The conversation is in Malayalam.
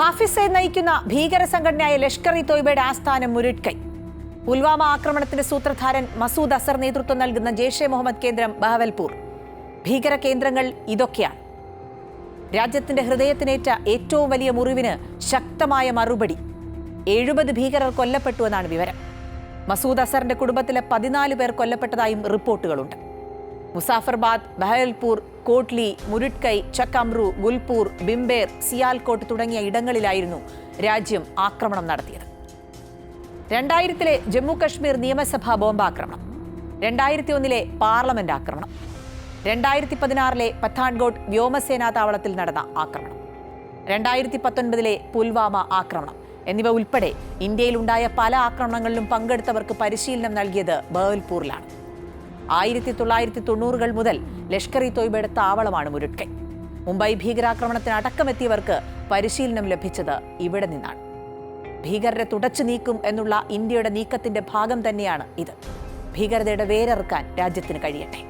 ഹാഫിസെ നയിക്കുന്ന ഭീകര സംഘടനയായ ലഷ്കർ-ഇ-തോയ്ബയുടെ ആസ്ഥാനം മുരുട്കൈ. പുൽവാമ ആക്രമണത്തിന്റെ സൂത്രധാരൻ മസൂദ് അസർ നേതൃത്വം നൽകുന്ന ജെയ്ഷെ മുഹമ്മദ് കേന്ദ്രം ബഹവൽപൂർ. ഭീകര കേന്ദ്രങ്ങൾ ഇതൊക്കെയാണ്. രാജ്യത്തിന്റെ ഹൃദയത്തിനേറ്റ ഏറ്റവും വലിയ മുറിവിന് ശക്തമായ മറുപടി. 70 ഭീകരർ കൊല്ലപ്പെട്ടുവെന്നാണ് വിവരം. മസൂദ് അസറിന്റെ കുടുംബത്തിലെ 14 പേർ കൊല്ലപ്പെട്ടതായും റിപ്പോർട്ടുകളുണ്ട്. മുസാഫർബാദ്, ബഹവൽപൂർ, കോട്ട്ലി, മുരുട്കൈ, ചക്കംറു, ഗുൽപൂർ, ബിംബേർ, സിയാൽകോട്ട് തുടങ്ങിയ ഇടങ്ങളിലായിരുന്നു രാജ്യം ആക്രമണം നടത്തിയത്. 2000-ലെ ജമ്മു കശ്മീർ നിയമസഭാ ബോംബാക്രമണം, 2001-ലെ പാർലമെന്റ് ആക്രമണം, 2016-ലെ പത്താൻകോട്ട് വ്യോമസേനാ താവളത്തിൽ നടന്ന ആക്രമണം, 2019-ലെ പുൽവാമ ആക്രമണം എന്നിവ ഉൾപ്പെടെ ഇന്ത്യയിലുണ്ടായ പല ആക്രമണങ്ങളിലും പങ്കെടുത്തവർക്ക് പരിശീലനം നൽകിയത് ബഹവൽപൂരിലാണ്. 1990-കൾ മുതൽ ലഷ്കർ-ഇ-തോയ്ബയുടെ താവളമാണ് മുരുട്കൈ. മുംബൈ ഭീകരാക്രമണത്തിന് അടക്കമെത്തിയവർക്ക് പരിശീലനം ലഭിച്ചത് ഇവിടെ നിന്നാണ്. ഭീകരരെ തുടച്ചു നീക്കും എന്നുള്ള ഇന്ത്യയുടെ നീക്കത്തിന്റെ ഭാഗം തന്നെയാണ് ഇത്. ഭീകരതയുടെ വേരറുക്കാൻ രാജ്യത്തിന് കഴിയട്ടെ.